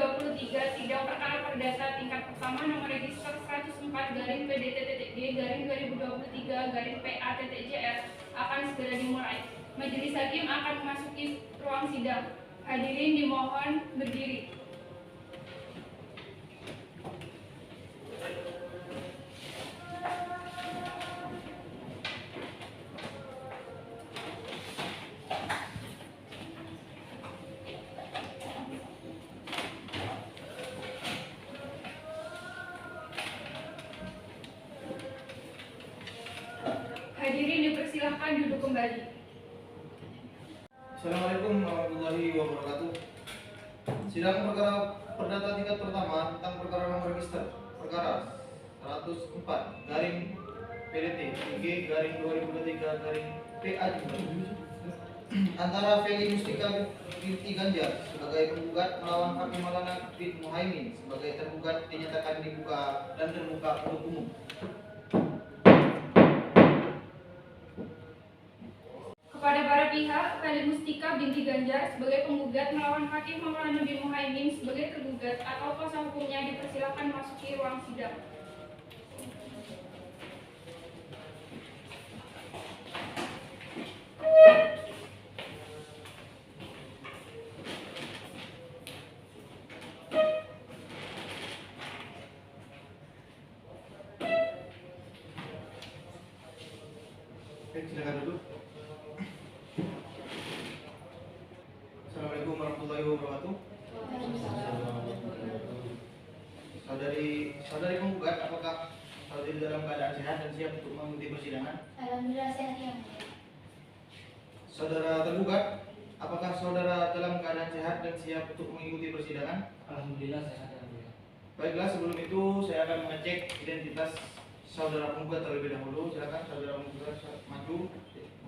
2023 sidang perkara perdata tingkat pertama nomor register 104 garing PDT.G garing 2023 garing PA.JR akan segera dimulai. Majelis hakim akan memasuki ruang sidang. Hadirin dimohon berdiri. Hadirin dipersilahkan duduk kembali. Assalamualaikum warahmatullahi wabarakatuh. Sidang perkara perdata tingkat pertama tentang perkara nomor register perkara 104 garing PDT.G garing 2023 garing PA antara Feli Mustika binti Ganjar sebagai penggugat melawan Hakim Maulana bin Muhaimin sebagai tergugat dinyatakan dibuka dan terbuka untuk umum. Kepada para pihak, Feli Mustika binti Ganjar sebagai penggugat melawan Hakim Maulana bin Muhaimin sebagai tergugat atau kuasa hukumnya dipersilakan masuki ruang sidang. Baik, silakan duduk. Assalamualaikum warahmatullahi wabarakatuh. Saudari penggugat, apakah saudari dalam keadaan sehat dan siap untuk mengikuti persidangan? Alhamdulillah sehat ya. Saudara tergugat, apakah saudara dalam keadaan sehat dan siap untuk mengikuti persidangan? Alhamdulillah sehat ya. Baiklah, sebelum itu saya akan mengecek identitas saudara penggugat terlebih dahulu. Silakan saudara penggugat maju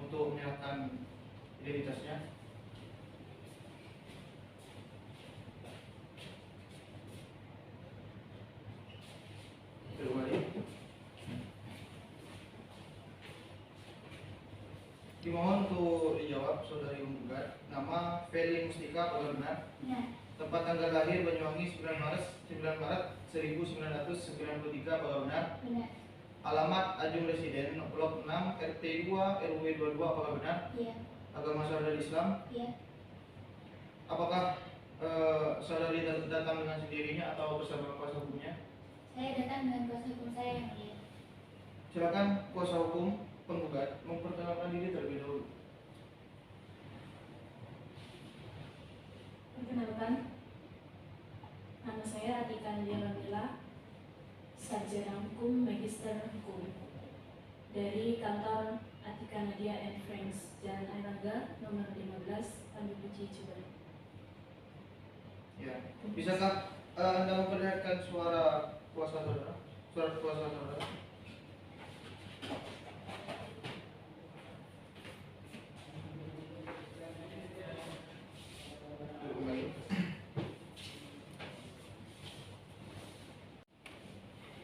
untuk menyerahkan identitasnya. Kembali. Dimohon untuk dijawab saudari penggugat. Nama Feli Mustika apakah benar? Benar. Tempat tanggal lahir Banyuwangi 9 Maret 1993 apakah benar? Benar. Alamat Ajung Residen Blok 6 RT 2 RW 22 apakah benar? Iya. Agama saudari Islam? Iya. Apakah saudari datang dengan sendirinya atau bersama kuasa hukumnya? Saya datang dengan kuasa hukum saya yang mulia. Silakan kuasa hukum penggugat memperkenalkan diri terlebih dahulu. Perkenalkan, nama saya Atika Nadia Lamila, sarjana hukum, magister hukum dari kantor Atika Nadia and Friends, Jalan Airangga, nomor 15, Pandu Puji, Cirebon. Ya, bisakah Anda memperlihatkan suara kuasa saudara? Suara kuasa saudara. Kembali.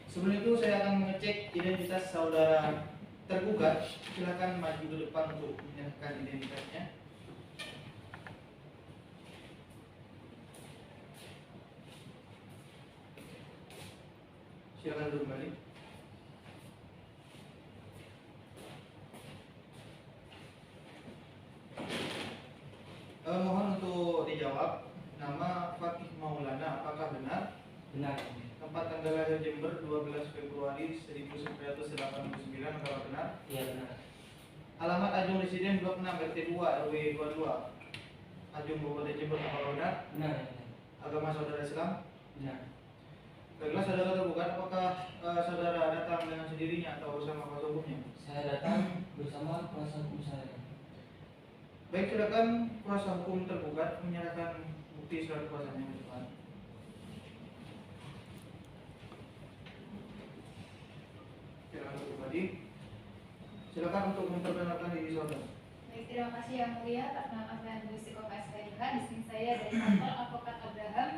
Sebelum itu saya akan mengecek identitas saudara tergugat. Silakan maju ke depan untuk menyerahkan identitasnya. Silakan duduk kembali. Mohon untuk dijawab. Nama Fakih Maulana apakah benar? Benar. Tempat tanggal lahir Jember 12 Februari 1989 apakah benar? Iya benar. Alamat Ajung Residen Blok 6 RT 2 RW 22 Ajung Kabupaten Jember apakah benar? Benar. Agama saudara Islam? Benar. Baiklah, saudara tergugat, apakah saudara datang dengan sendirinya atau bersama kuasa hukumnya? Saya datang bersama kuasa hukum saya. Baik, silakan kuasa hukum tergugat menyerahkan bukti surat kuasanya ke depan. Silakan duduk kembali. Silakan untuk memperkenalkan diri saudara. Baik, terima kasih yang mulia. Atas nama saya Istiqomah SPIH, di sini saya dari kantor Advokat Abraham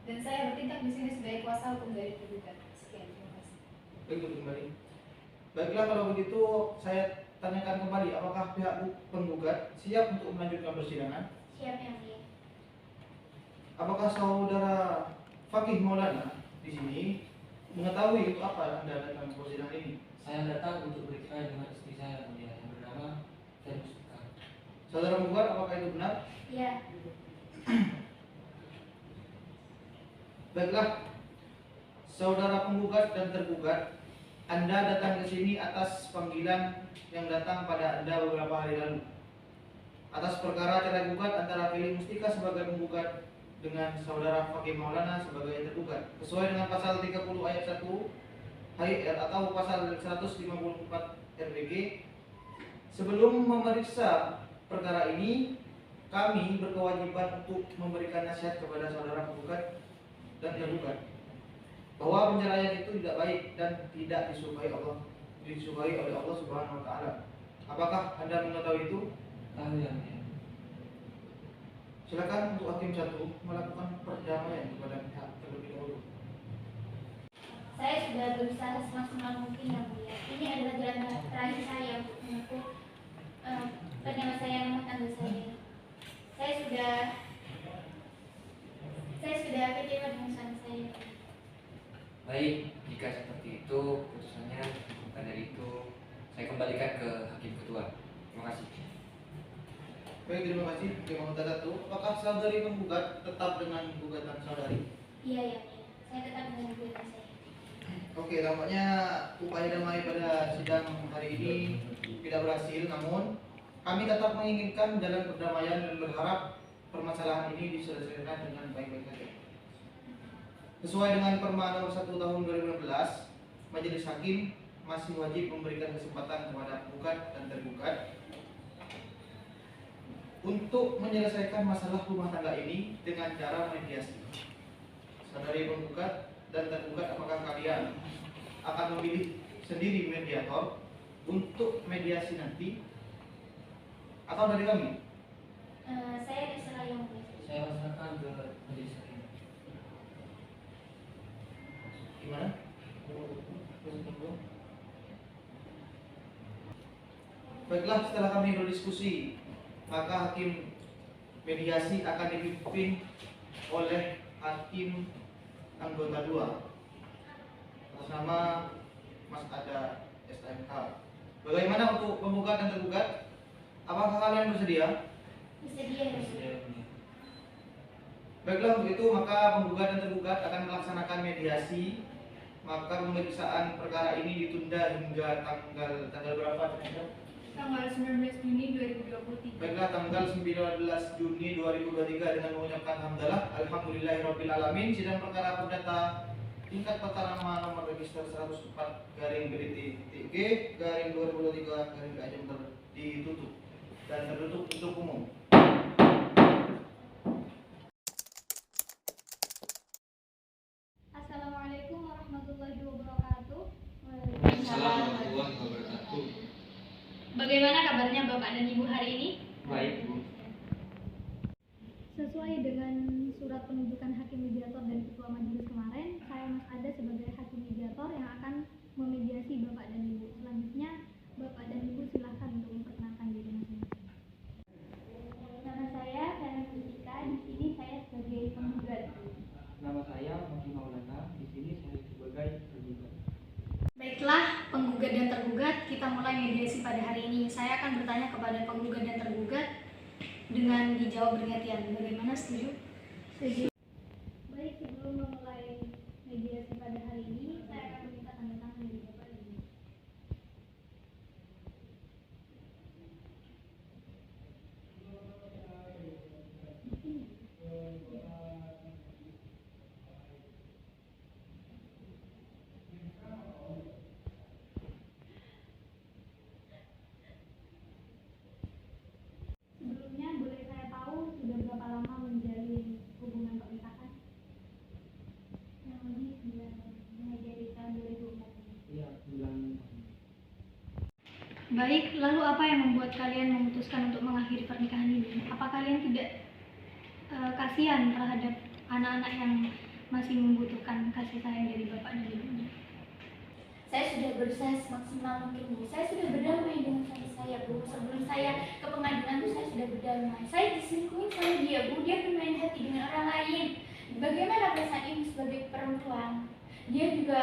dan saya bertindak di sini sebagai kuasa hukum dari tergugat. Sekian, terima kasih. Baik, duduk kembali. Baiklah, kalau begitu saya tanyakan kembali, apakah pihak penggugat siap untuk melanjutkan persidangan? Siap yang mulia. Apakah saudara Fakih Maulana di sini mengetahui untuk apa Anda datang ke persidangan ini? Saya datang untuk bercerai dengan istri saya yang mulia yang bernama Feruska. Saudara penggugat, apakah itu benar? Iya. Baiklah, saudara penggugat dan tergugat, Anda datang ke sini atas panggilan yang datang pada Anda beberapa hari lalu. Atas perkara cerai gugat antara Fili Mustika sebagai penggugat dengan saudara Fakih Maulana sebagai tergugat, sesuai dengan pasal 30 ayat 1 HIR atau pasal 154 RPG. Sebelum memeriksa perkara ini, kami berkewajiban untuk memberikan nasihat kepada saudara penggugat dan tergugat bahwa penceraian itu tidak baik dan tidak disukai oleh Allah Subhanahu wa taala. Apakah Anda mengetahui itu? Tahu yang mulia. Silakan untuk hakim satu melakukan perdamaian kepada pihak terlebih dahulu. Saya sudah berusaha semaksimal mungkin yang mulia. Ini adalah jalan terakhir saya untuk menempuh penyelesaian rumah tangga saya. Saya sudah kecewa dengan suami saya. Baik, jika seperti itu putusannya, maka dari itu saya kembalikan ke hakim ketua. Terima kasih. Baik, terima kasih. Hakim satu. Apakah saudari penggugat tetap dengan gugatan saudari? Iya ya, saya tetap dengan gugatan saya. Oke, tampaknya upaya damai pada sidang hari ini tidak berhasil, namun kami tetap menginginkan jalan perdamaian dan berharap permasalahan ini diselesaikan dengan baik-baik saja. Sesuai dengan Perma nomor 1 tahun 2016, Majelis Hakim masih wajib memberikan kesempatan kepada penggugat dan tergugat untuk menyelesaikan masalah rumah tangga ini dengan cara mediasi. Saudari penggugat dan tergugat, apakah kalian akan memilih sendiri mediator untuk mediasi nanti atau dari kami? Saya terserah yang mulia. Saya pasrahkan ke majelis hakim. Gimana? Baiklah, setelah kami berdiskusi, maka hakim mediasi akan dipimpin oleh hakim anggota 2 atas nama Mas Ada SMK. Bagaimana untuk penggugat dan tergugat? Apakah kalian bersedia? Bersedia ya. Saya yang mulia. Baiklah, untuk itu maka penggugat dan tergugat akan melaksanakan mediasi. Maka pemeriksaan perkara ini ditunda hingga tanggal berapa? Tanggal 19 Juni 2023. Baiklah, tanggal 19 Juni 2023 dengan mengucapkan hamdalah alhamdulillahirabbil alamin. Sidang perkara perdata tingkat pertama nomor register 104 garing BDT-G garing 2023 garing PA Jember ditutup dan tertutup untuk umum. Assalamualaikum warahmatullahi wabarakatuh. Assalamualaikum warahmatullahi wabarakatuh. Bagaimana kabarnya Bapak dan Ibu hari ini? Baik, Bu. Sesuai dengan surat penunjukan hakim mediator dan ketua majelis kemarin, saya Mas Ada sebagai hakim mediator yang akan memediasi Bapak dan Ibu. Selanjutnya, Bapak dan Ibu silahkan untuk memperkenalkan diri masing-masing. Nama saya Feli Mustika. Di sini saya sebagai penggugat. Nama saya Fakih Maulana. Di sini saya sebagai tergugat. Baiklah, penggugat dan tergugat, kita mulai mediasi pada hari ini. Saya akan bertanya kepada penggugat dan tergugat dengan dijawab bergantian. Bagaimana, setuju? Setuju. Baik, sebelum memulai mediasi pada hari ini, saya akan meminta tanda tangan dari Bapak dan Ibu. Sebelumnya, boleh saya tahu sudah berapa lama menjalin hubungan pernikahan? Yang lebih 9 tahun, mulai dari tahun 2004 ini. Iya, bulan. Baik, lalu apa yang membuat kalian memutuskan untuk mengakhiri pernikahan ini? Apa kalian tidak kasihan terhadap anak-anak yang masih membutuhkan kasih sayang dari bapak dan ibunya? Saya sudah berusaha semaksimal mungkin, Bu. Saya sudah berdamai dengan suami saya, Bu. Sebelum saya ke pengadilan tuh saya sudah berdamai. Saya diselingkuhin sama dia, Bu. Dia bermain hati dengan orang lain. Bagaimana perasaan ibu sebagai perempuan? Dia juga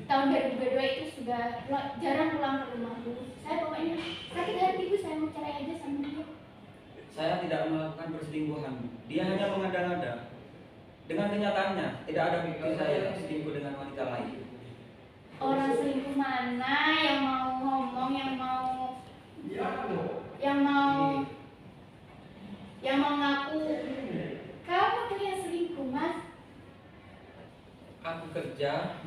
tahun 2022 itu sudah jarang pulang ke rumah, Bu. Saya pokoknya sakit hati, Bu. Saya mau cerai aja sama dia. Saya tidak melakukan perselingkuhan. Dia hanya mengada-ngada. Dengan kenyataannya, tidak ada bukti saya selingkuh dengan wanita lain. Orang selingkuh mana yang mau ngomong, yang mau ngaku? Kamu tuh yang selingkuh, Mas. Aku kerja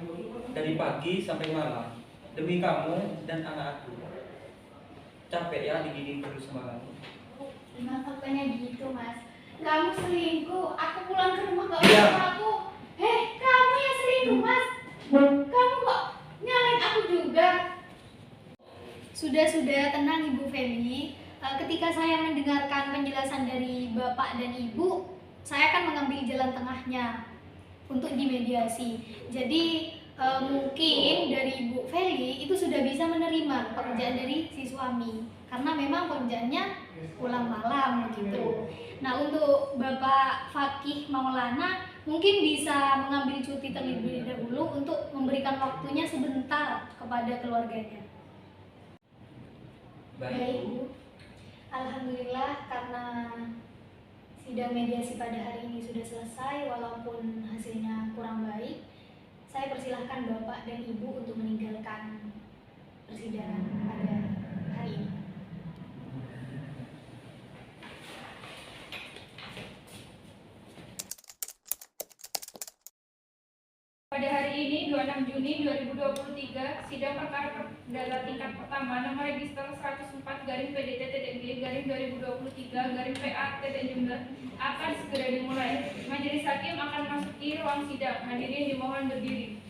dari pagi sampai malam demi kamu dan anak aku. Capek ya digigit terus sama kamu. Emang faktanya gitu, Mas. Kamu selingkuh, aku pulang ke rumah gak Iya. sama aku. Kamu yang selingkuh, Mas. Kamu kok nyalain aku juga? Sudah, tenang Ibu Feli. Ketika saya mendengarkan penjelasan dari Bapak dan Ibu, saya akan mengambil jalan tengahnya untuk dimediasi. Jadi mungkin dari Ibu Feli itu sudah bisa menerima pekerjaan dari si suami, karena memang pekerjaannya pulang malam begitu. Nah, untuk Bapak Fakih Maulana mungkin bisa mengambil cuti terlebih dahulu untuk memberikan waktunya sebentar kepada keluarganya. Baik, Bu. Alhamdulillah karena sidang mediasi pada hari ini sudah selesai, walaupun hasilnya kurang baik. Saya persilahkan Bapak dan Ibu untuk meninggalkan persidangan pada hari ini. Pada hari ini 26 Juni 2023, sidang perkara perdata tingkat pertama nomor register 104 garing PDT-G garing 2023 garing PA Jember akan segera dimulai. Majelis hakim akan masuki ruang sidang. Hadirin dimohon berdiri.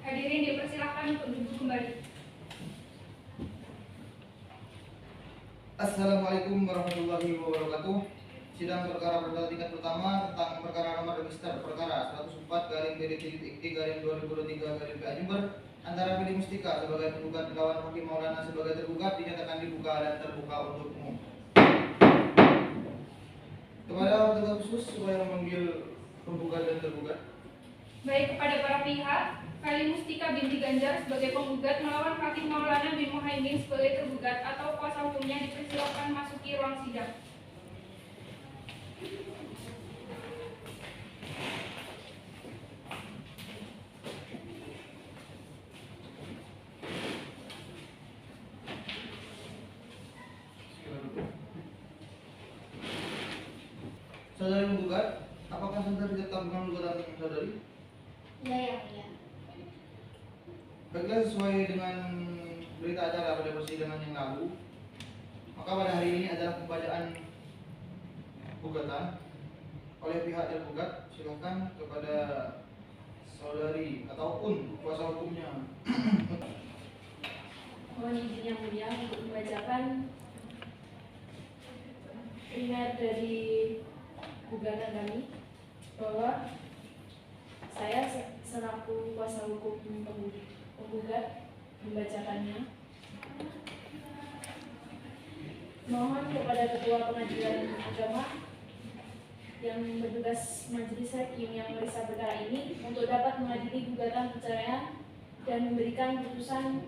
Hadirin dipersilakan untuk duduk kembali. Assalamualaikum warahmatullahi wabarakatuh. Sidang perkara perdata tingkat pertama tentang perkara nomor register perkara 104 garing PDT-G garing 2023 garing PA Jember antara Feli Mustika sebagai penggugat melawan Hakim Maulana sebagai tergugat dinyatakan dibuka dan terbuka untuk umum. Kepada petugas khusus supaya memanggil penggugat dan tergugat. Baik, kepada para pihak, Feli Mustika binti Ganjar sebagai penggugat melawan Hakim Maulana bin Muhaimin sebagai tergugat atau kuasa hukumnya dipersilakan masuki ruang sidang. Saudari penggugat, apakah saudari tetap dengan gugatan saudari? Iya, ya, ya. Baiklah, sesuai dengan berita acara pada persidangan yang lalu, maka pada hari ini adalah pembacaan gugatan oleh pihak tergugat. Silakan kepada saudari ataupun kuasa hukumnya. Mohon izin yang mulia untuk membacakan primer dari gugatan kami, bahwa saya selaku kuasa hukum penggugat membacakannya. Mohon kepada Ketua Pengadilan Agama yang bertugas majelis hakim yang memeriksa perkara ini untuk dapat mengadili gugatan perceraian dan memberikan putusan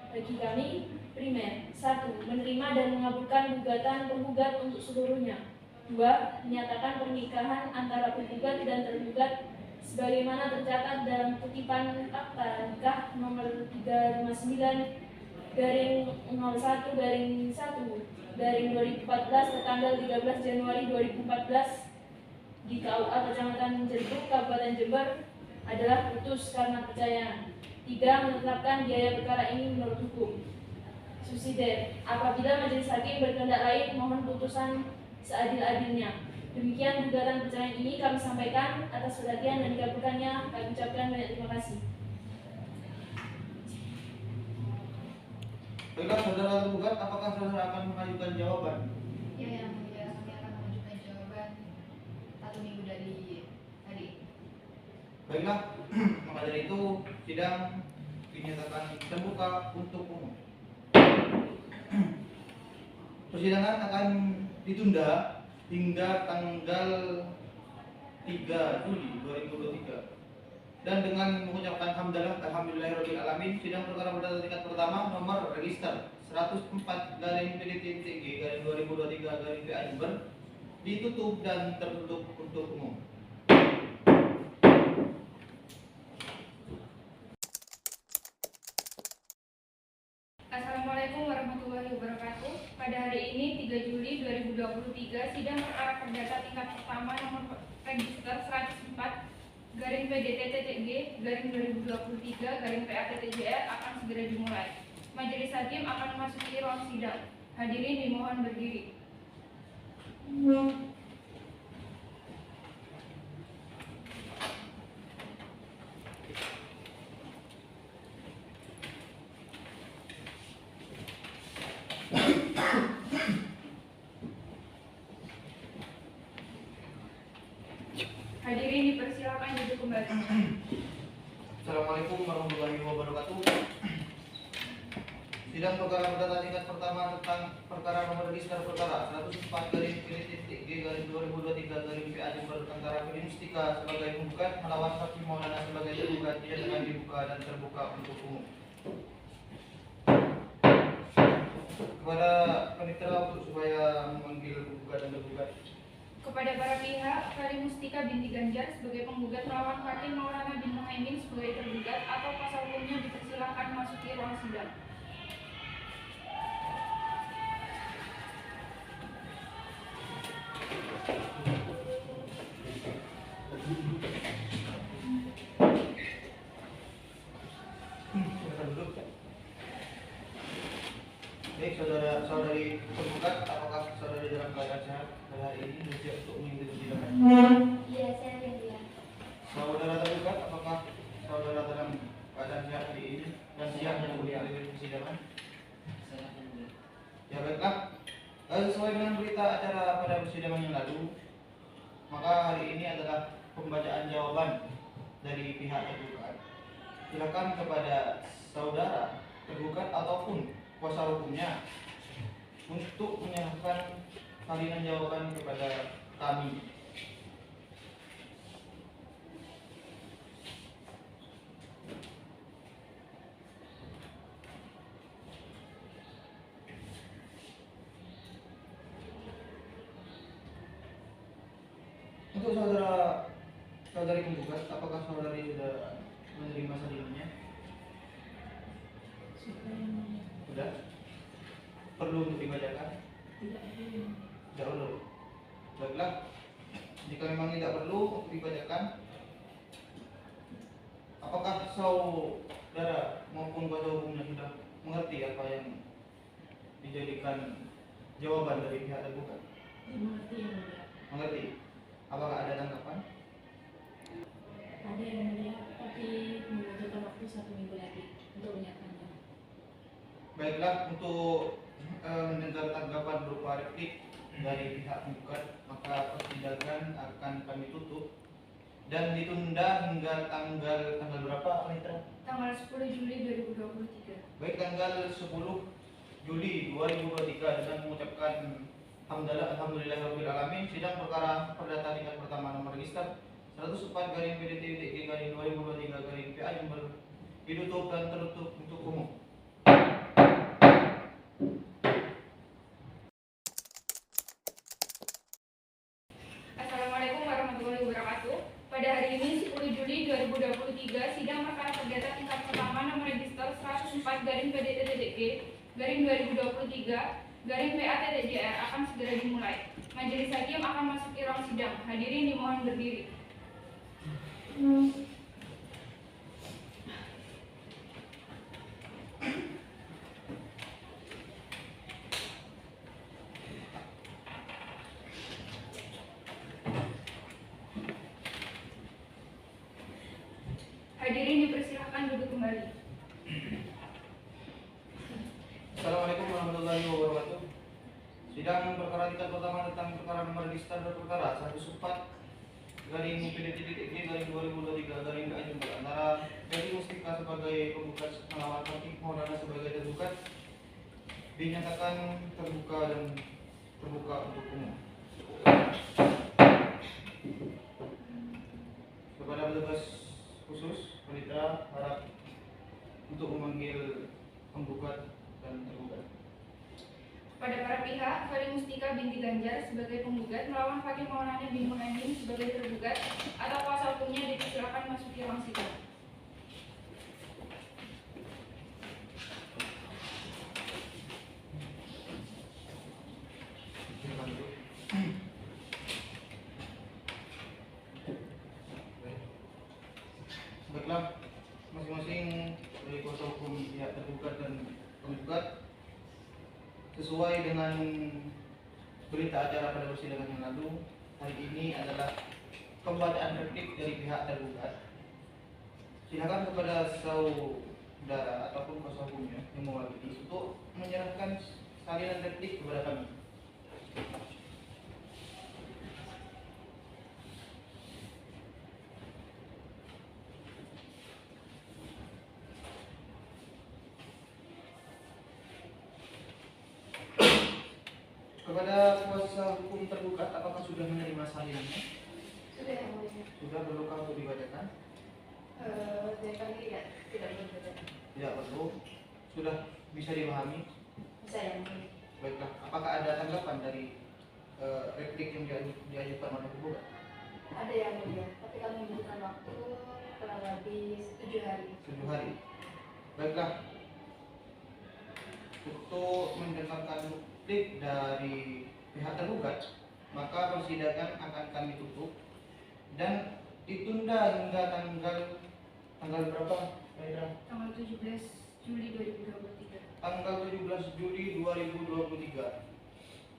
bagi kami. Primer, 1. Menerima dan mengabulkan gugatan penggugat untuk seluruhnya. 2. Menyatakan pernikahan antara penggugat dan tergugat sebagaimana tercatat dalam kutipan akta nikah nomor 359 garing 01 garing 1 garing 2014 tertanggal 13 Januari 2014 di KUA Kecamatan Jeruk, Kabupaten Jember adalah putus karena perceraian. 3. Menetapkan biaya perkara ini menurut hukum. Subsidiar, apabila majelis hakim berkehendak lain, mohon putusan seadil-adilnya. Demikian gugatan perceraian ini kami sampaikan. Atas perhatian dan dikabulkannya kami ucapkan banyak terima kasih. Baiklah saudara tergugat, apakah saudara akan mengajukan jawaban? Ya, yang mulia, kami akan mengajukan jawaban 1 minggu dari hari ini. Baiklah, maka dari itu sidang dinyatakan terbuka untuk umum. Persidangan akan ditunda hingga tanggal 3 Juli 2023. Dan dengan mengucapkan hamdalah alhamdulillahirabbil alamin, sidang perkara perdata tingkat pertama nomor register 104/PDT-TG/2023/PA Jember ditutup dan tertutup untuk umum. Assalamualaikum warahmatullahi wabarakatuh. Pada hari ini 3 Juli 2023, sidang perkara perdata tingkat pertama nomor register 104/PDT-TG/2023/PA akan segera dimulai. Majelis hakim akan memasuki ruang sidang. Hadirin dimohon berdiri. Hadirin dipersilakan duduk kembali. Assalamualaikum warahmatullahi wabarakatuh. Sidang perkara perdata tingkat pertama tentang perkara nomor register perkara 104/PDT-TG/2023/PA Jember antara Fedi Mustika sebagai penggugat melawan Saksi Maulana sebagai tergugat dengan dibuka dan terbuka untuk umum. Kepada panitera untuk supaya memanggil penggugat dan tergugat. Kepada para pihak, Fedi Mustika binti Ganjar sebagai penggugat melawan Hakim Maulana bin Muhaimin sebagai tergugat atau kuasa hukumnya dipersilakan memasuki ruang sidang. Silakan duduk. Baik, saudari tergugat, apakah saudari dalam keadaan sehat pada hari ini dan siap untuk mengikuti persidangan? Iya, saya mulia. Saudara tergugat, apakah saudara dalam keadaan sehat hari ini dan siap untuk mengikuti persidangan? Ya baiklah, sesuai dengan berita acara pada persidangan yang lalu, maka hari ini adalah pembacaan jawaban dari pihak tergugat. Silakan kepada saudara tergugat ataupun kuasa hukumnya untuk menyerahkan salinan jawaban kepada kami. Untuk saudari penggugat, apakah saudari sudah menerima salinannya? Sudah? Perlu untuk dibacakan? Tidak perlu. Tidak perlu. Baiklah, jika memang tidak perlu untuk dibacakan, apakah saudara maupun kuasa hukumnya sudah mengerti apa yang dijadikan jawaban dari pihak tergugat? Mengerti yang mulia. Mengerti? Apakah ada tanggapan? Ada yang mulia, tapi membutuhkan waktu 1 minggu lagi untuk menyiapkannya. Baiklah, untuk mendengar tanggapan berupa replik dari pihak penggugat, maka persidangan akan kami tutup dan ditunda hingga tanggal berapa, Anita? Tanggal 10 Juli 2023. Baik, tanggal 10 Juli 2023 dengan mengucapkan alhamdulillahirabbil alamin, sidang perkara perdata tingkat pertama nomor register 104/PDT-TG/2023/PA Jember ditutup dan tertutup untuk umum. Assalamualaikum warahmatullahi wabarakatuh. Pada hari ini 10 Juli 2023, sidang perkara perdata tingkat pertama nomor register 104/PDT-TG/2023/PA-TTJR akan segera dimulai. Majelis hakim akan masuki ruang sidang. Hadirin dimohon berdiri. kembali. Assalamualaikum warahmatullahi wabarakatuh. Sidang perkara tingkat pertama tentang perkara nomor register perkara 104 garing PDT-G garing 2023 garing PA Jember antara Ferry Mustika sebagai penggugat melawan Hakim Maulana sebagai tergugat dinyatakan terbuka dan terbuka untuk umum. Kepada petugas khusus, Panitera harap untuk memanggil penggugat dan tergugat. Pada para pihak, Ferry Mustika binti Ganjar sebagai penggugat melawan Hakim Maulana bin Muhaimin sebagai tergugat atau kuasa hukumnya dipersilakan masuki ruang sidang. Baiklah, masing-masing dari kuasa hukum pihak tergugat dan penggugat sesuai dengan berita acara pada persidangan yang lalu, hari ini adalah pembacaan replik dari pihak tergugat. Silakan kepada saudara ataupun kuasa hukumnya yang mewakili untuk menyerahkan salinan replik kepada kami. Kepada kuasa hukum tergugat, apakah sudah menerima salinannya? Sudah yang mulia. Sudah, perlukah untuk dibacakan? Dari kami tidak berbeda. Tidak perlu. Sudah bisa dipahami? Bisa yang mulia. Baiklah, apakah ada tanggapan dari replik yang diajukan oleh tergugat? Ada yang mulia, tapi kami membutuhkan waktu kurang lebih 7 hari. 7 hari. Baiklah. Untuk mendengarkan replik dari pihak tergugat, maka persidangan akan kami tutup dan ditunda hingga tanggal berapa? Tanggal 17 Juli 2023. Tanggal 17 Juli 2023.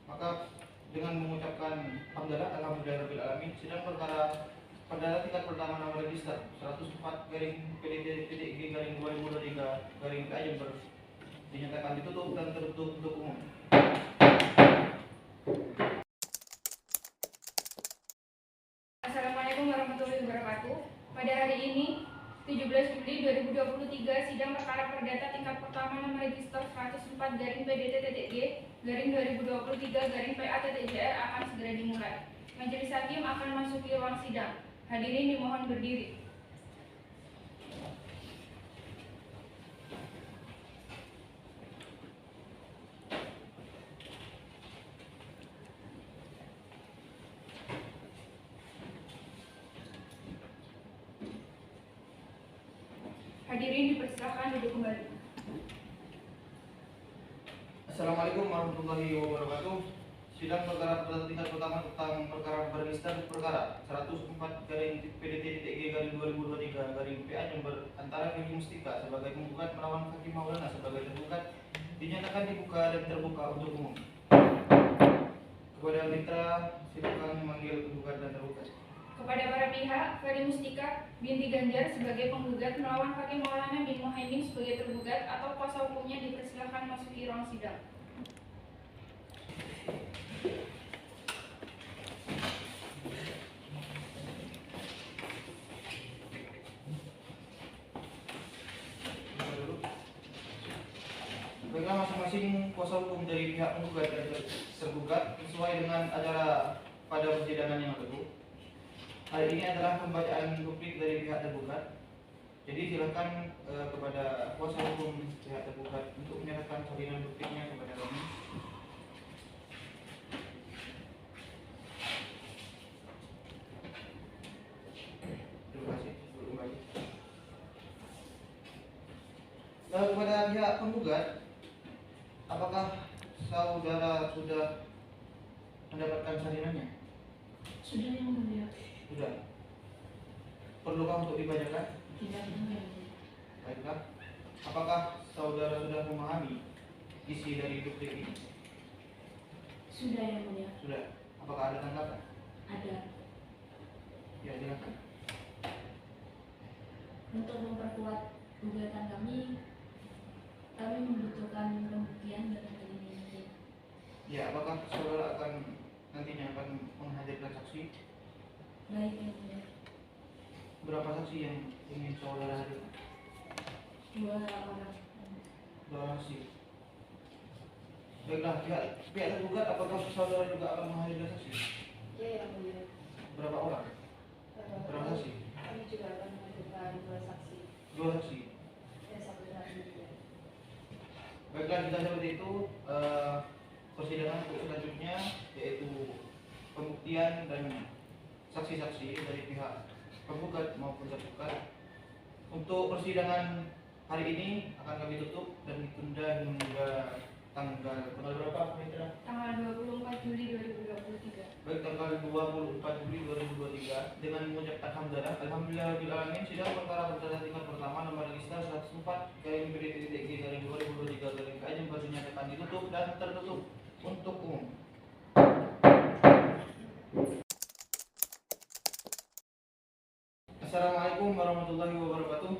Maka dengan mengucapkan alhamdulillah alamin, sidang perkara pada tingkat pertama nomor register 104 garing PDT-G garing 2023 garing PA Jember dinyatakan ditutup dan tertutup untuk umum. Assalamualaikum warahmatullahi wabarakatuh. Pada hari ini 17 Juli 2023 sidang perkara perdata tingkat pertama nomor register 104 garing PDT-G garing 2023 garing PA-JR akan segera dimulai. Majelis hakim akan masuki ruang sidang. Hadirin dimohon berdiri. Hadirin dipersilakan duduk kembali. Assalamualaikum warahmatullahi wabarakatuh. Sidang perkara pada tingkat pertama tentang perkara berregister perkara 104 garing PDT-G garing 2023 garing PA Jember antara Ferry Mustika sebagai penggugat melawan Hakim Maulana sebagai tergugat dinyatakan dibuka dan terbuka untuk umum. Kepada mitra, silakan memanggil penggugat dan tergugat. Kepada para pihak, Ferry Mustika binti Ganjar sebagai penggugat melawan Hakim Maulana bin Muhaimin sebagai tergugat atau kuasa hukumnya dipersilakan masuki ruang sidang. Baiklah, masing-masing kuasa hukum dari pihak penggugat dan tergugat sesuai dengan acara pada persidangan yang lalu. Hari ini adalah pembacaan replik dari pihak tergugat. Jadi silakan kepada kuasa hukum pihak tergugat untuk menyerahkan salinan repliknya kepada kami. Terima kasih. Kepada pihak penggugat, apakah saudara sudah mendapatkan salinannya? Sudah yang mulia. Sudah. Perlukah untuk dibacakan? Tidak yang mulia. Baiklah. Apakah saudara sudah memahami isi dari replik ini? Sudah yang mulia. Sudah. Apakah ada tanggapan? Ada. Ya, silakan. Untuk memperkuat gugatan kami membutuhkan pembuktian dalam hal ini. Ya, apakah saudara nantinya akan menghadirkan saksi? Baik yang mulia. Berapa saksi yang ingin saudara hadirkan? 2 orang. 2 saksi. Baiklah, pihak tergugat apakah saudara juga akan menghadirkan saksi? Ya yang mulia. Berapa orang? Berapa saksi? Kami juga akan mengajukan 2 saksi. 2 saksi. Ya sampai saat ini. Baiklah, jika seperti itu persidangan untuk selanjutnya yaitu pembuktian dan saksi-saksi dari pihak penggugat maupun tergugat. Untuk persidangan hari ini akan kami tutup dan ditunda hingga tanggal berapa, Mitra? Tanggal 24 Juli 2023. Baik, tanggal 24 Juli 2023 dengan mengucapkan alhamdulillahirobbilalamin. Sidang perkara perdata tingkat pertama nomor register 104 garing PDT.G garing 2023 garing KA Jember dinyatakan ditutup dan tertutup untuk umum. Assalamualaikum warahmatullahi wabarakatuh.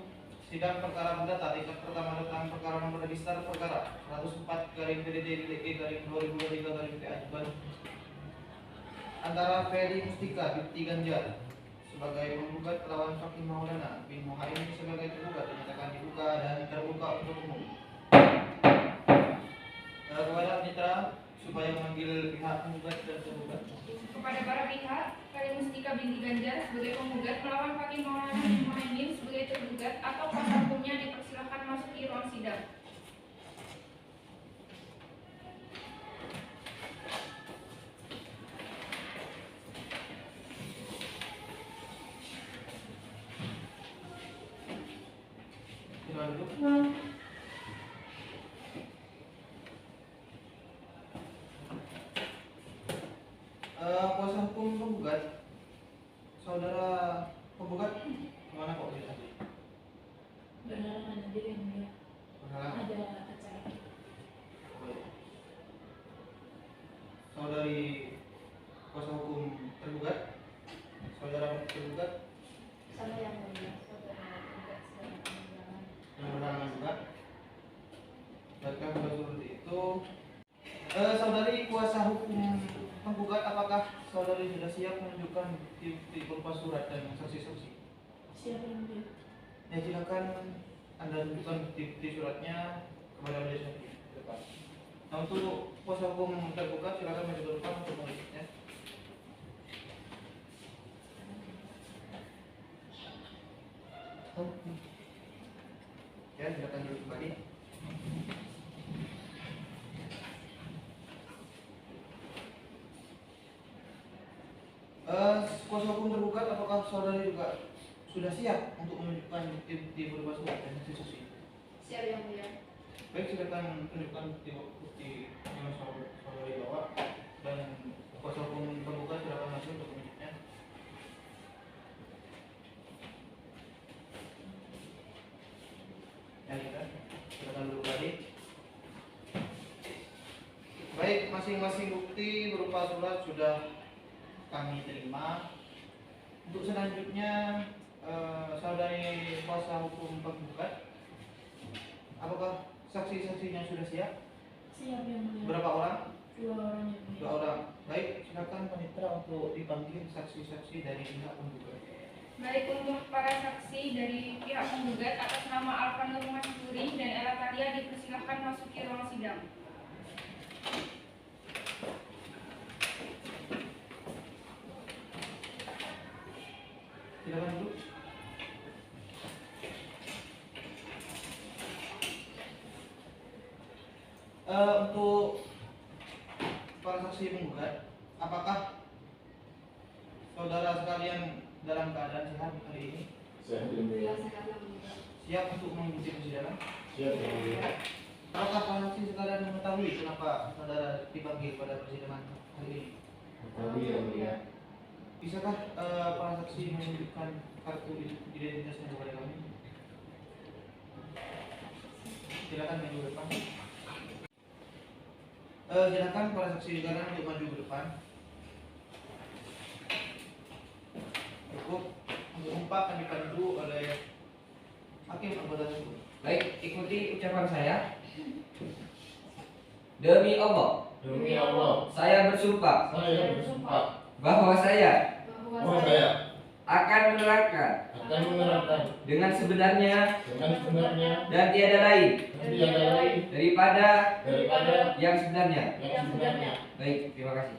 Sidang perkara perdata tingkat pertama tentang perkara nomor register perkara 104 garing PDT.G garing 2023 garing KA Jember antara Feli Mustika binti Ganjar sebagai penggugat lawan Fakih Maulana bin Muhaimin sebagai tergugat dinyatakan dibuka dan terbuka untuk umum. Kepada mitra supaya memanggil pihak penggugat dan tergugat. Kepada para pihak, Feli Mustika binti Ganjar sebagai penggugat melawan Fakih Maulana bin Muhaimin sebagai tergugat atau kuasa hukumnya dipersilakan masuk di ruang sidang. Silakan duduk. Kuasa hukum penggugat, saudara penggugat kemana kok bisa? Berhalangan hadir yang mulia. Berhalangan. Ada acara. Saudari kuasa hukum tergugat, saudara tergugat Sama yang mulia. Saudara tergugat sedang berhalangan. yang berhalangan juga. Baiklah, kalau seperti itu, saudari kuasa hukum penggugat, apakah saudari sudah siap menunjukkan bukti berupa surat dan saksi-saksi? Siapa yang mulia? Ya, silakan Anda tunjukkan bukti suratnya kepada majelis hakim depan. Nah, untuk kuasa hukum tergugat silakan maju ke depan untuk melihatnya. Ya, silakan duduk kembali. Kuasa hukum tergugat, apakah saudari juga sudah siap untuk menunjukkan bukti berupa surat dan saksi-saksi? Siapa yang mulia? Baik, silakan tunjukkan bukti yang saudari bawa dan kuasa hukum tergugat silakan masuk untuk menunjuknya. Ya, silakan duduk lagi. Baik, masing-masing bukti berupa surat sudah kami terima. Untuk selanjutnya saudari kuasa hukum penggugat, apakah saksi-saksinya sudah siap? Siapa yang mulia? Berapa orang? 2 orang yang mulia. 2 orang. Baik, silakan panitera untuk dipanggil saksi-saksi dari pihak penggugat. Baik, untuk para saksi dari pihak penggugat atas nama Alfanur Masuri dan Ella Talia dipersilakan masuki ruang sidang. Silakan duduk. Untuk para saksi penggugat, apakah saudara sekalian dalam keadaan sehat hari ini? Alhamdulillah sehat yang mulia. Siap untuk mengikuti persidangan? Siap, Yang Mulia. Apakah para saksi sekalian mengetahui kenapa saudara dipanggil pada persidangan hari ini? Kami Yang Mulia. Bisakah para saksi menunjukkan kartu identitasnya kepada kami? Silakan maju ke depan. Silakan para saksi sekarang untuk maju ke depan. Cukup untuk empat akan dipandu oleh Hakim anggota tersebut. Baik, ikuti ucapan saya. Demi Allah, Demi Allah, saya bersumpah saya bersumpah bahwa saya bahwa saya akan menerangkan akan menerapkan dengan sebenarnya dengan sebenarnya dan tiada lain dan tiada lain daripada daripada yang sebenarnya. yang sebenarnya. Baik, terima kasih.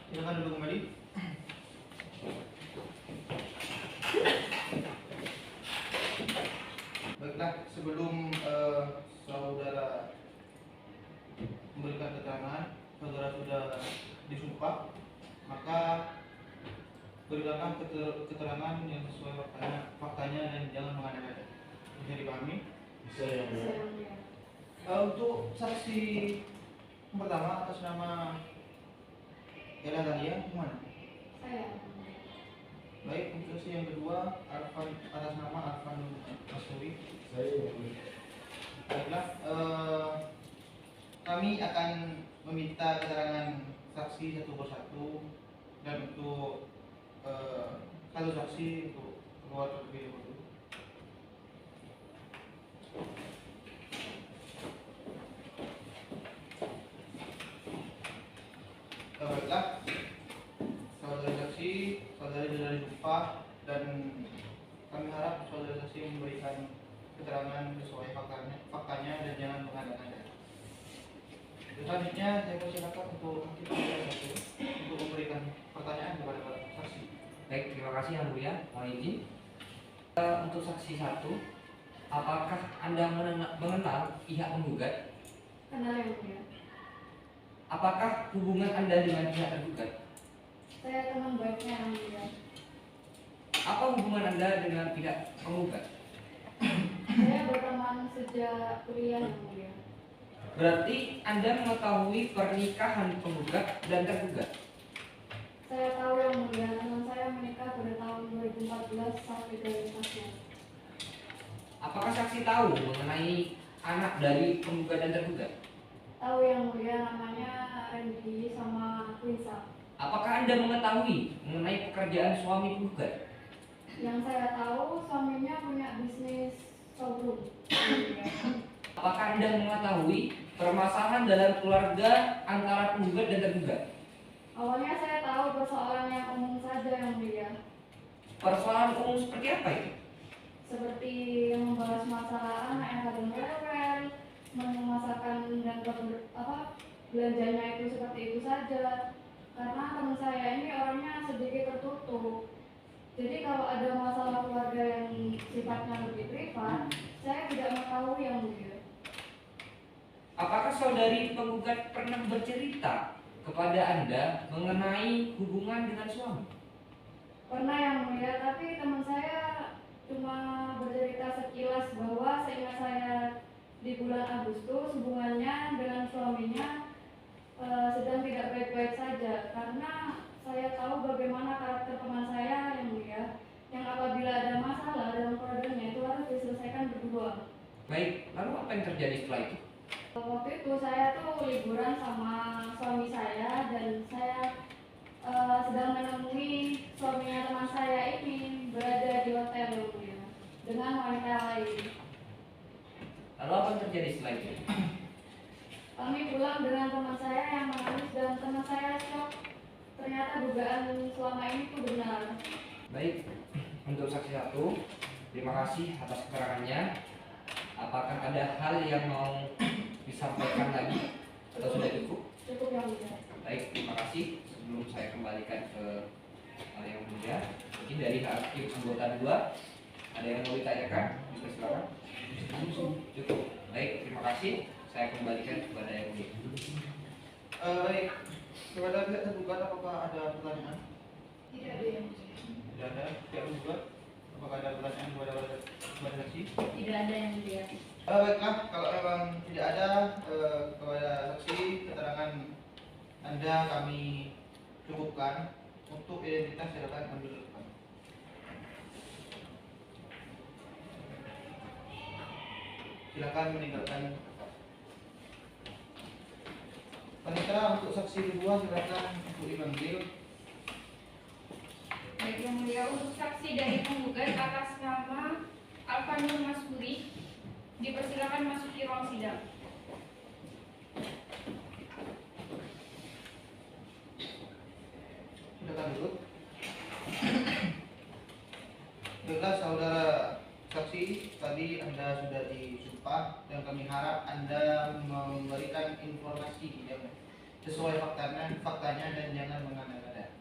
Silakan duduk kembali. Baiklah, sebelum saudara memberikan keterangan, saudara sudah disumpah, maka berikanlah keterangan yang sesuai faktanya dan jangan mengada-ngada. Bisa dipahami? Bisa yang mulia. Untuk saksi yang pertama atas nama Ella Dahlia, mana? Saya. Baik, untuk saksi yang kedua Arfan, atas nama Arfan Masuri. Saya yang mulia. Baiklah, kami akan meminta keterangan saksi satu persatu dan untuk satu saksi untuk keluar terlebih dahulu. Baiklah, saudara saksi, saudara sudah disumpah dan kami harap saudara saksi memberikan keterangan sesuai faktanya dan jangan mengada-ngada. Selanjutnya saya persilakan untuk hakim anggota satu untuk memberikan pertanyaan kepada para saksi. Baik, terima kasih Yang Mulia. Mohon izin. Untuk saksi 1, apakah Anda mengenal pihak penggugat? Kenal yang mulia. Apakah hubungan Anda dengan pihak tergugat? Saya teman baiknya yang mulia. Apa hubungan Anda dengan pihak penggugat? Saya berteman sejak kuliah yang mulia. Berarti Anda mengetahui pernikahan penggugat dan tergugat. Saya tahu yang mulia, teman saya menikah pada tahun 2014 sampai 2015. Apakah saksi tahu mengenai anak dari penggugat dan tergugat? Tahu yang mulia, namanya Randy sama Quinsa. Apakah Anda mengetahui mengenai pekerjaan suami penggugat? Yang saya tahu suaminya punya bisnis showroom. Apakah Anda mengetahui permasalahan dalam keluarga antara penggugat dan tergugat? Awalnya saya tahu persoalan yang umum saja yang mulia, Persoalan umum seperti apa itu? seperti membahas masalah anak yang kadang rewel, menu masakan dan belanjanya itu seperti itu saja. Karena teman saya ini orangnya sedikit tertutup. Jadi kalau ada masalah keluarga yang sifatnya lebih privat, saya tidak mengetahui yang mulia. Apakah saudari penggugat pernah bercerita kepada Anda mengenai hubungan dengan suami? Pernah yang mulia, tapi teman saya cuma bercerita sekilas bahwa seingat saya di bulan Agustus hubungannya dengan suaminya sedang tidak baik-baik saja. Karena saya tahu bagaimana karakter teman saya yang mulia, yang apabila ada masalah dalam keluarganya itu harus diselesaikan berdua. Baik, lalu apa yang terjadi setelah itu? Waktu itu saya tuh liburan sama suami saya dan saya sedang menemui suaminya teman saya ini berada di hotel yang mulia dengan wanita lain. Lalu apa yang terjadi setelah itu? Kami pulang dengan teman saya yang menangis dan teman saya shock. Ternyata dugaan selama ini itu benar. Baik, untuk saksi 1, terima kasih atas keterangannya. Apakah ada hal yang mau disampaikan lagi atau sudah cukup? Cukup yang mulia. Baik, terima kasih. Sebelum saya kembalikan ke hal yang mulia, mungkin dari hakim anggota 2 ada yang mau ditanyakan? Silakan. Cukup. Baik, terima kasih. Saya kembalikan kepada yang mulia. Baik, kepada pihak tergugat apakah ada pertanyaan? Tidak ada yang mulia. Tidak ada. Pihak tergugat apakah ada pertanyaan kepada saksi? Tidak ada yang mulia. Baiklah, kalau memang tidak ada kepada saksi, keterangan Anda kami cukupkan. Untuk identitas silakan ambil depan. Silakan meninggalkan. Panitera untuk saksi kedua silakan untuk dipanggil. Baik yang mulia, untuk saksi dari penggugat atas nama Alfanur Maskuri. Dipersilakan masuki ruang sidang. Silakan duduk. Baiklah saudara saksi, tadi Anda sudah disumpah dan kami harap Anda memberikan informasi yang sesuai faktanya dan jangan mengada-ngada.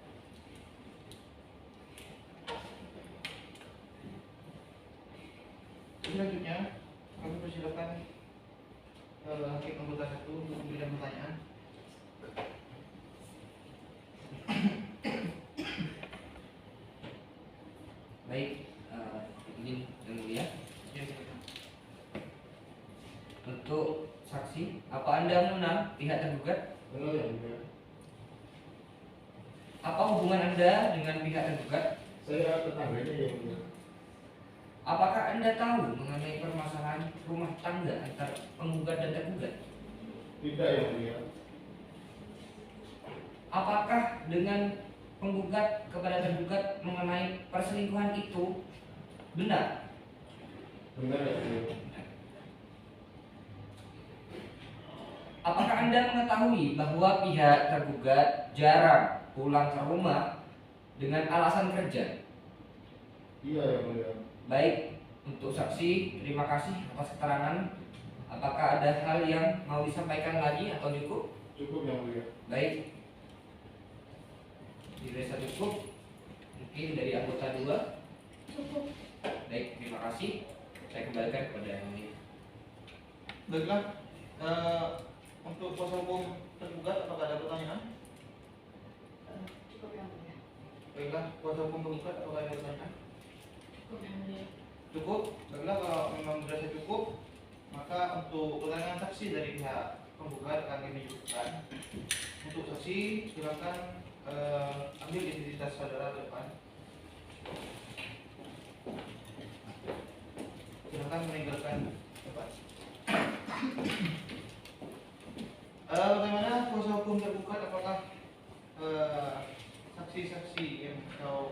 Selanjutnya kami persilakan hakim anggota 1 untuk memberikan pertanyaan. Baik, izin yang mulia. Untuk saksi, apa Anda mengenal pihak tergugat? Benar yang mulia. Apa hubungan Anda dengan pihak tergugat? Saya tetangganya yang mulia. Apakah Anda tahu mengenai permasalahan rumah tangga antara penggugat dan tergugat? Tidak yang mulia. Apakah dengan penggugat kepada tergugat mengenai perselingkuhan itu benar? Benar yang mulia. Apakah Anda mengetahui bahwa pihak tergugat jarang pulang ke rumah dengan alasan kerja? Iya yang mulia. Baik, untuk saksi, terima kasih atas keterangan. Apakah ada hal yang mau disampaikan lagi atau cukup? Cukup yang mulia. Baik, dirasa cukup. Mungkin dari anggota 2. Cukup. Baik, terima kasih. Saya kembalikan kepada yang mulia. Baiklah, untuk kuasa hukum tergugat apakah ada pertanyaan? Cukup yang mulia. Baiklah, kuasa hukum tergugat apakah ada pertanyaan? Cukup yang mulia. Cukup. Baiklah, kalau memang dirasa cukup, maka untuk keterangan saksi dari pihak penggugat akan kami cukupkan. Untuk saksi, silakan ambil identitas saudara ke depan. Silakan meninggalkan tempat. Bagaimana kuasa hukum tergugat? Apakah saksi-saksi yang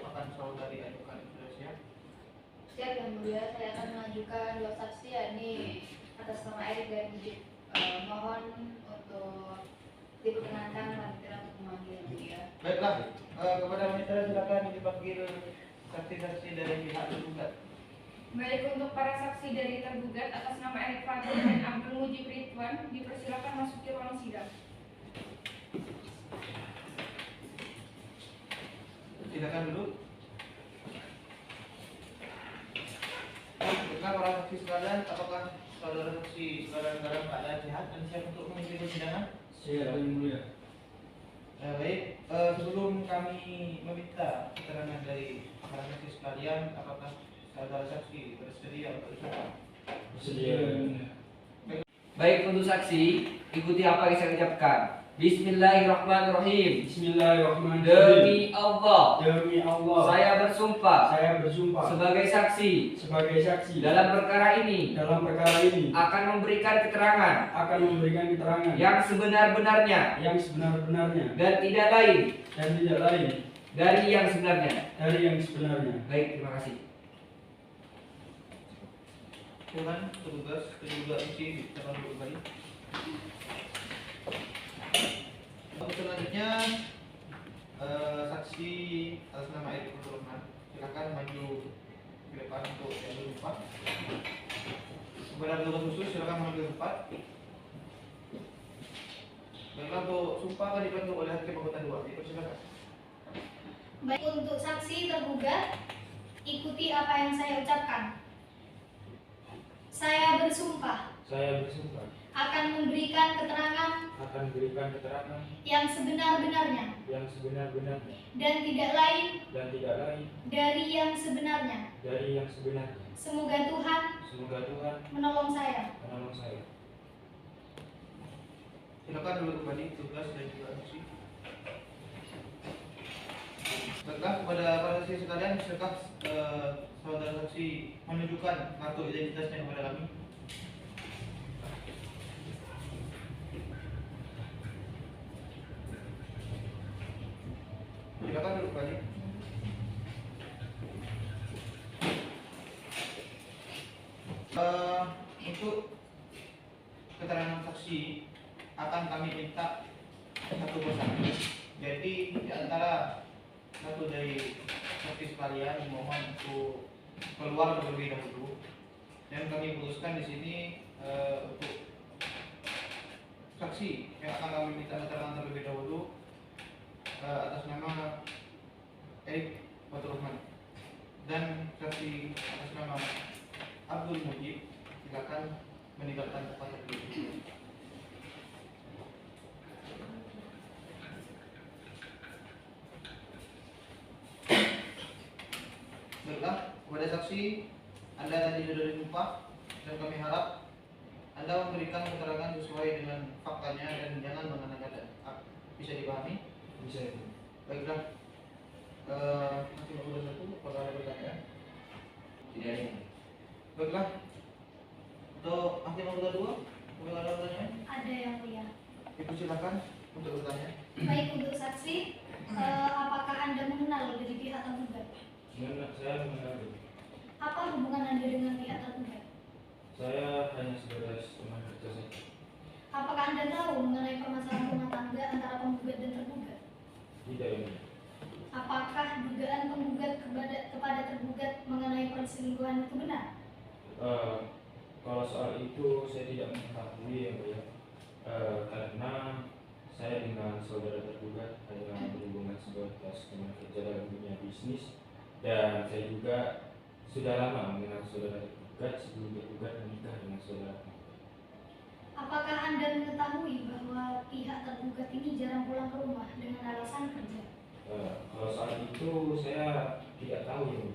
akan saudari ajukan sudah siap? Siap yang mulia, saya akan mengajukan 2 saksi yakni atas nama Erik dan Mujib. Mohon untuk diperkenankan panitera untuk memanggil yang mulia. Baiklah, kepada panitera silakan dipanggil saksi-saksi dari pihak tergugat. Baik, untuk para saksi dari tergugat atas nama Erik Fatur dan Abdul Mujib Ridwan, dipersilakan masuki ruang sidang. Silakan duduk. Baiklah para saksi sekalian, apakah saudara saksi dalam keadaan sehat dan siap untuk mengikuti persidangan? Siap yang mulia. Baik, sebelum kami meminta keterangan dari para saksi sekalian, apakah saudara saksi bersedia untuk bersuara? Bersedia yang mulia. Baik, untuk saksi, ikuti apa yang saya ucapkan. Bismillahirrahmanirrahim. Bismillahirrahmanirrahim. Demi Allah, Demi Allah, saya bersumpah saya bersumpah sebagai saksi sebagai saksi dalam perkara ini dalam perkara ini akan memberikan keterangan akan memberikan keterangan yang sebenar-benarnya yang sebenar-benarnya dan tidak lain dan tidak lain dari yang sebenarnya. dari yang sebenarnya. Baik, terima kasih. Silakan petugas kedua isi silakan duduk kembali. Untuk selanjutnya saksi atas nama Erik Fatur, silakan maju ke depan untuk diambil tempat. Kepada petugas khusus silakan mengambil tempat. Baiklah, untuk sumpah akan dibantu oleh hakim anggota 2. Dipersilakan. Baik, untuk saksi tergugat, ikuti apa yang saya ucapkan. Saya bersumpah Saya bersumpah akan memberikan keterangan akan memberikan keterangan yang sebenar-benarnya yang sebenar-benarnya dan tidak lain dan tidak lain dari yang sebenarnya. dari yang sebenarnya. Semoga Tuhan Semoga Tuhan menolong saya. menolong saya. Silakan duduk kembali tugas dan juga saksi. Baiklah, kepada para saksi sekalian, silakan saudara saksi menunjukkan kartu identitasnya kepada kami. Silakan duduk kembali. Untuk keterangan saksi akan kami minta satu persatu. Jadi di antara satu dari saksi sekalian mohon untuk keluar terlebih dahulu, dan kami putuskan di sini untuk saksi yang akan kami minta keterangan terlebih dahulu atas nama Erik Faturrahman, dan saksi atas nama Abdul Mujib. Silakan meninggalkan tempat tertutup. Baiklah, kepada saksi, Anda tadi sudah dijumpa dan kami harap Anda memberikan keterangan sesuai dengan faktanya dan jangan mengada-ngada. Bisa dipahami? Bisa. Baiklah, masih nomor satu, apakah ada pertanyaan? Tidak ada. Baiklah, untuk hakim anggota 2, apakah ada pertanyaan? Ada yang mulia. Ibu silakan untuk bertanya. Baik, untuk saksi, apakah Anda mengenal dari pihak tergugat? Saya mengenal. Apa hubungan Anda dengan pihak tergugat? Saya hanya sebatas teman kerja saja. Apakah Anda tahu mengenai permasalahan rumah tangga antara penggugat dan tergugat? Tidak ini. Apakah dugaan penggugat kepada tergugat mengenai perselingkuhan itu benar? Kalau soal itu saya tidak mengetahui ya Bu ya. Karena saya dengan saudara tergugat hanya berhubungan sebatas teman kerja dalam dunia bisnis, dan saya juga sudah lama mengenal saudara tergugat sebelum tergugat menikah dengan saudara. Apakah Anda mengetahui bahwa pihak tergugat ini jarang pulang ke rumah dengan alasan kerja? Kalau soal itu saya tidak tahu ya Bu.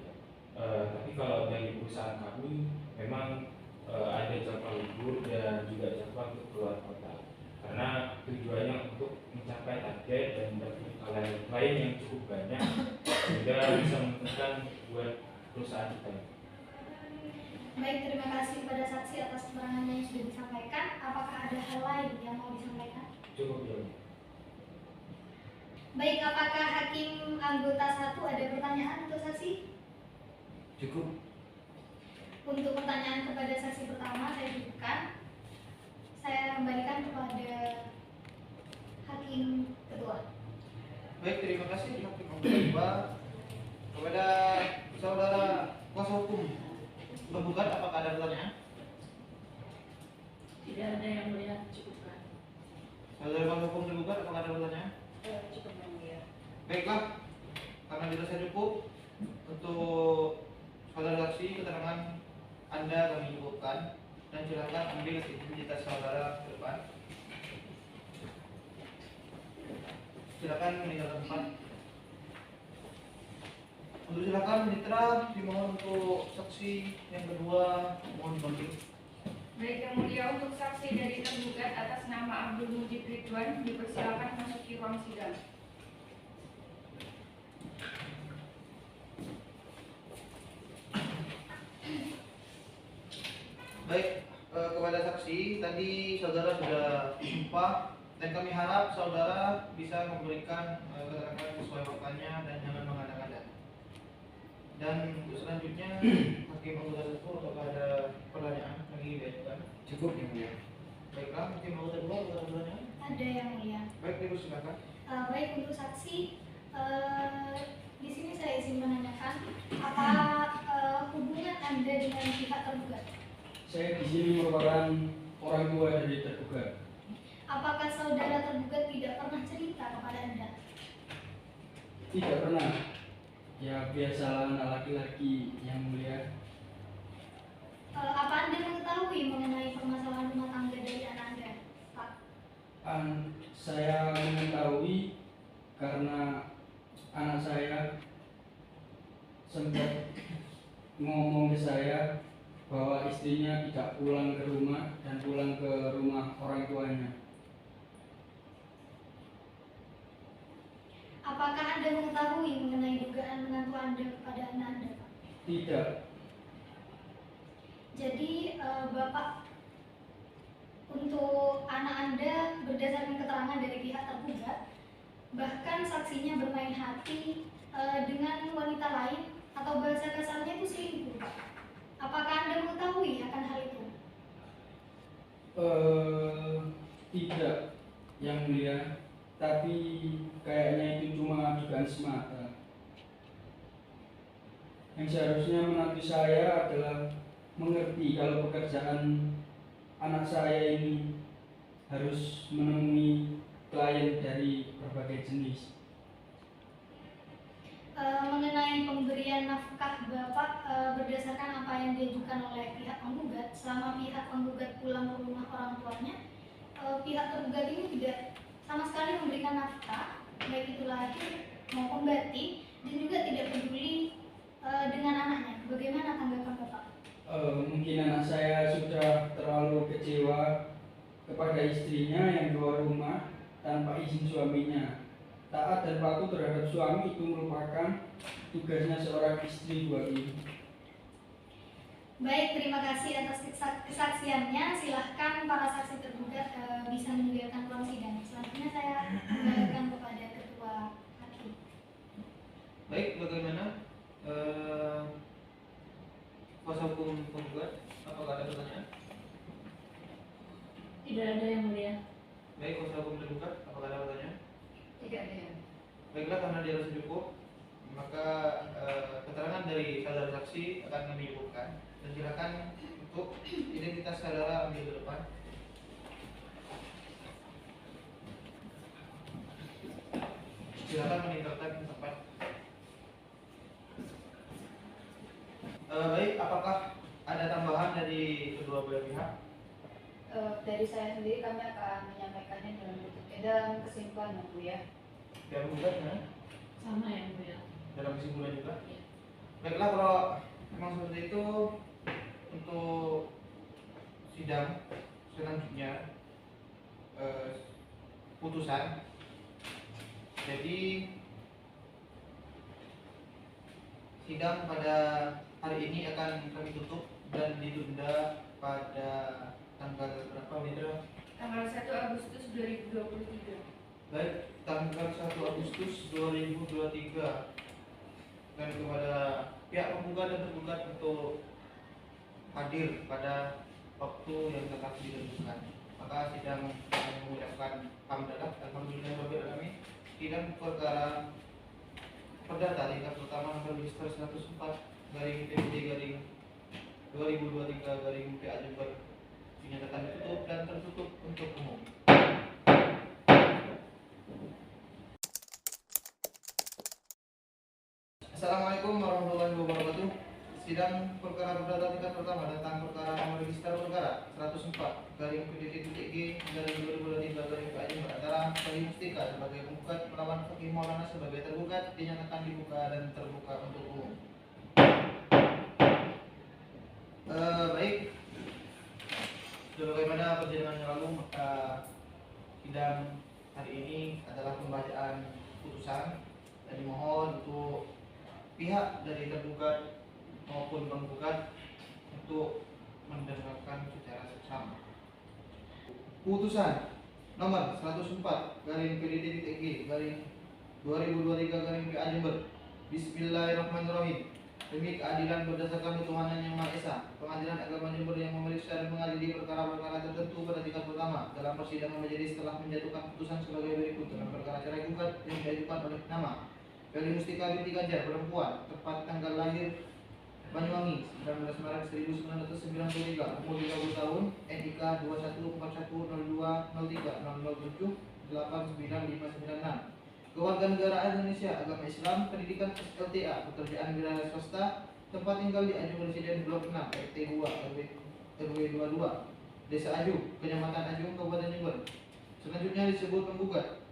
Tapi kalau dari perusahaan kami memang ada jadwal libur dan juga jadwal untuk keluar kota, karena tujuannya untuk mencapai target dan mendapatkan klien yang cukup banyak sehingga bisa menentukan buat perusahaan kita. Baik, terima kasih kepada saksi atas keterangannya yang sudah disampaikan. Apakah ada hal lain yang mau disampaikan? Cukup ya Bu. Baik, apakah hakim anggota 1 ada pertanyaan untuk saksi? Cukup. Untuk pertanyaan kepada saksi pertama saya cukupkan. Saya kembalikan kepada hakim kedua. Baik, terima kasih hakim anggota 2. Kepada saudara kuasa hukum tergugat, apakah ada pertanyaan? Tidak ada yang mulia, cukupkan. Saudara kuasa hukum tergugat, apakah ada pertanyaan? Cukup yang mulia. Baiklah, karena dirasa cukup untuk saudara saksi, keterangan Anda kami cukupkan, dan silakan ambil identitas saudara ke depan. Silakan meninggalkan tempat. Untuk silakan mitra, dimohon untuk saksi yang kedua mohon dipanggil. Baik, yang mulia, untuk saksi dari tergugat atas nama Abdul Mujib Ridwan dipersilakan memasuki ruang sidang. Baik, kepada saksi, tadi saudara sudah disumpah dan kami harap saudara bisa memberikan keterangan sesuai faktanya dan jangan mengada-ngada. Dan untuk selanjutnya, hakim anggota 1, apakah ada pertanyaan lagi diajukan? Cukup yang mulia. Baiklah, hakim anggota 2, apakah ada pertanyaan? Ada yang mulia. Baik, Ibu silakan. Baik, untuk saksi, di sini saya izin menanyakan apa hubungan Anda dengan pihak tergugat? Saya di sini merupakan orang tua dari tergugat. Apakah saudara tergugat tidak pernah cerita kepada Anda? Tidak pernah. Ya biasalah anak laki-laki yang mulia. Apa Anda mengetahui mengenai permasalahan rumah tangga dari anak Anda, Pak? Saya mengetahui karena anak saya sempat ngomong ke saya bahwa istrinya tidak pulang ke rumah dan pulang ke rumah orang tuanya. Apakah Anda mengetahui mengenai dugaan menantu Anda kepada anak Anda, Pak? Tidak. Jadi Bapak, untuk anak Anda berdasarkan keterangan dari pihak tergugat, bahkan saksinya bermain hati dengan wanita lain atau bahasa kasarnya itu selingkuh, Pak. Apakah Anda mengetahui akan hal itu? Tidak, yang mulia, tapi kayaknya itu cuma dugaan semata. Yang seharusnya menantu saya adalah mengerti kalau pekerjaan anak saya ini harus menemui klien dari berbagai jenis. Mengenai pemberian nafkah Bapak berdasarkan apa yang diajukan oleh pihak penggugat, selama pihak penggugat pulang ke rumah orang tuanya, pihak tergugat ini tidak sama sekali memberikan nafkah, baik itu lahir maupun batin, dan juga tidak peduli dengan anaknya. Bagaimana tanggapan Bapak? Mungkin anak saya sudah terlalu kecewa kepada istrinya yang keluar rumah tanpa izin suaminya. Taat dan patuh terhadap suami itu merupakan tugasnya seorang istri buat ibu. Baik, terima kasih atas kesaksiannya. Silahkan para saksi tergugat bisa meninggalkan ruang sidang. Selanjutnya saya kembalikan kepada ketua hakim. Baik, bagaimana kuasa hukum penggugat? Apakah ada pertanyaan? Tidak ada yang mulia. Baik, kuasa hukum tergugat, apakah ada pertanyaan? Tidak ada yang. Baiklah, karena dirasa cukup, maka keterangan dari saudara saksi akan kami cukupkan. Dan silakan untuk identitas saudara ambil ke depan. Silakan meninggalkan tempat. Baik, apakah ada tambahan dari kedua belah pihak? Dari saya sendiri kami akan menyampaikannya dalam kesimpulan yang mulia. Yang menggugat, Sama yang mulia. dalam kesimpulan juga. Iya. Baiklah, kalau memang seperti itu, untuk sidang selanjutnya putusan. Jadi sidang pada hari ini akan kami tutup dan ditunda pada tanggal berapa, Mitra? Tanggal 1 Agustus 2023. Baik, tanggal 1 Agustus 2023. Dan kepada pihak penggugat dan tergugat untuk hadir pada waktu yang telah ditentukan. Maka sidang mengucapkan hamdalah alhamdulillah kami. Sidang perkara perdata tingkat pertama nomor register 104/PPD/2023/PA Jember dinyatakan ditutup dan tertutup untuk umum. Assalamualaikum warahmatullahi wabarakatuh. Sidang perkara perdata tingkat pertama tentang perkara nomor register perkara 104/PDT.G/2023/PA Jember antara Fahri Mustika sebagai penggugat melawan Fakih Maulana sebagai tergugat dinyatakan dibuka dan terbuka untuk umum. Baik, sebagaimana perjalanan yang lalu, maka sidang hari ini adalah pembacaan putusan dan dimohon untuk pihak dari tergugat maupun penggugat untuk mendengarkan secara seksama. Putusan nomor 104/PDT.G/2023/PA Jember. Bismillahirrahmanirrahim. Demi keadilan berdasarkan ketuhanan yang Maha Esa, Pengadilan Agama Jember yang memeriksa dan mengadili perkara-perkara tertentu pada tingkat pertama dalam persidangan majelis telah menjatuhkan putusan sebagai berikut dalam perkara cerai gugat yang diajukan oleh nama Fahri Mustika binti Ganjar, perempuan, tepat tanggal lahir Banyuwangi 19 Maret 1993, umur 30 tahun, NIK 2141030007899596. Kewarganegaraan Indonesia, agama Islam, pendidikan SLTA, pekerjaan wilayah swasta, tempat tinggal di Aju Residen Blok 6, RT 2, RW 22, Desa Aju, Kecamatan Aju, Kabupaten Jember. Selanjutnya disebut penggugat.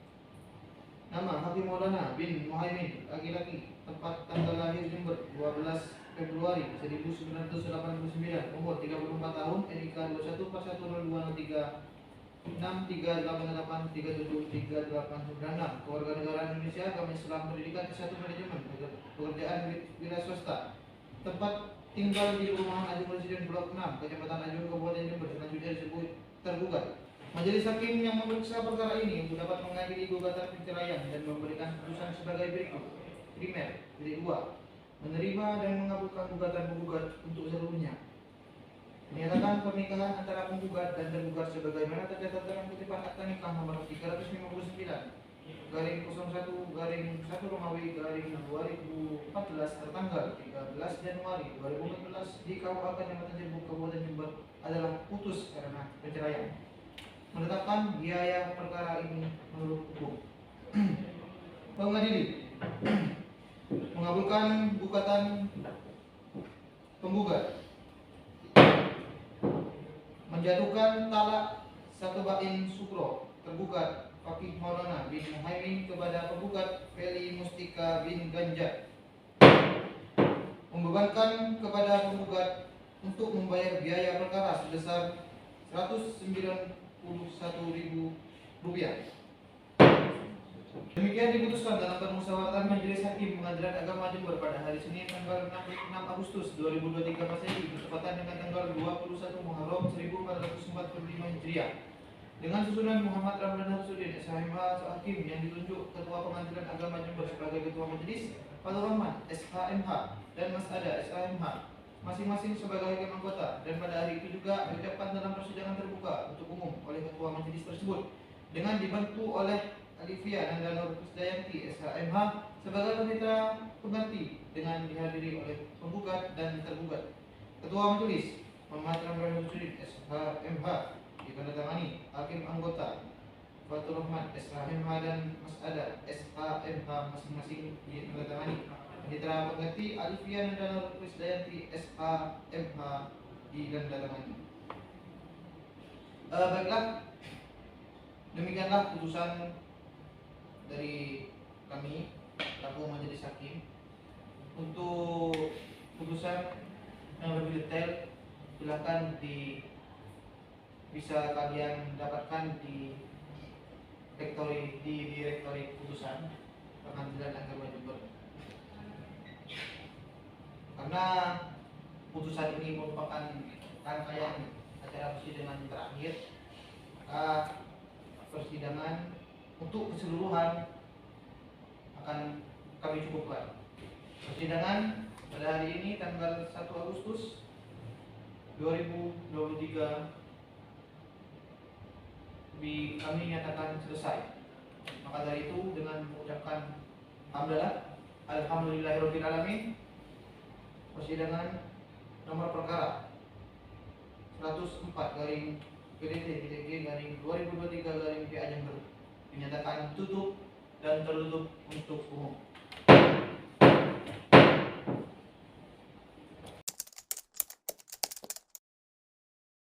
Nama Hakim Maulana bin Muhaimin, laki-laki, tempat tanggal lahir Jember 12 Februari 1989, umur 34 tahun, NIK 2141026368373896. Kewarganegaraan Indonesia, agama Islam, pendidikan S1 manajemen, pekerjaan wilayah swasta, tempat tinggal di perumahan Ajung Residen Blok 6, Kecamatan Ajung, Kabupaten Jember. Selanjutnya disebut tergugat. Majelis hakim yang memeriksa perkara ini dapat mengadili gugatan perceraian dan memberikan putusan sebagai berikut. Primer, Delik 2, menerima dan mengabulkan gugatan penggugat untuk seluruhnya. Menyatakan pernikahan antara penggugat dan tergugat sebagaimana tercatat dalam kutipan akta nikah nomor 359 garing 01 garing 1 Romawi garing 2014 tertanggal 13 Januari 2014 di KUA Kecamatan Jember Kabupaten Jember adalah putus karena perceraian. Menetapkan biaya perkara ini menurut hukum. Pengadili mengabulkan gugatan penggugat, menjatuhkan talak satu bain sukro tergugat Fakih Maulana bin Muhaimin kepada penggugat Feli Mustika bin Ganjar, membebankan kepada penggugat untuk membayar biaya perkara sebesar Rp191.000. Demikian diputuskan dalam permusyawaratan Majelis Hakim Pengadilan Agama Jember pada hari Senin tanggal 6 Agustus 2023 Masehi bertepatan dengan tanggal 21 Muharram 1445 Hijriah dengan susunan Muhammad Ramdan Hamsuddin SHMH Hakim yang ditunjuk Ketua Pengadilan Agama Jember sebagai Ketua Majelis, Fadul Rahman SHMH dan Mas Ada SHMH masing-masing sebagai hakim anggota, dan pada hari itu juga diucapkan dalam persidangan terbuka untuk umum oleh Ketua Majelis tersebut dengan dibantu oleh Alifia Nanda Nur Kusdayanti SHMH sebagai panitera pengganti dengan dihadiri oleh penggugat dan tergugat. Ketua Majelis Muhammad Ramdan Hamsuddin SHMH ditandatangani hakim anggota Fatur Rahman SHMH dan Mas Ada SHMH masing-masing ditandatangani. Panitera pengganti Alifia Nanda Nur Kusdayanti SHMH ditandatangani. Baiklah, demikianlah putusan dari kami selaku Majelis Hakim. Untuk putusan yang lebih detail silakan bisa kalian dapatkan di direktori putusan Pengadilan Agama Jember. Karena putusan ini merupakan rangkaian acara persidangan terakhir, maka persidangan untuk keseluruhan akan kami cukupkan. Persidangan pada hari ini tanggal 1 Agustus 2023 kami nyatakan selesai. Maka dari itu dengan mengucapkan alhamdulillahirabbil alamin, persidangan nomor perkara 104 garing PDT garing 2023 garing PA Jember dinyatakan tutup dan tertutup untuk umum.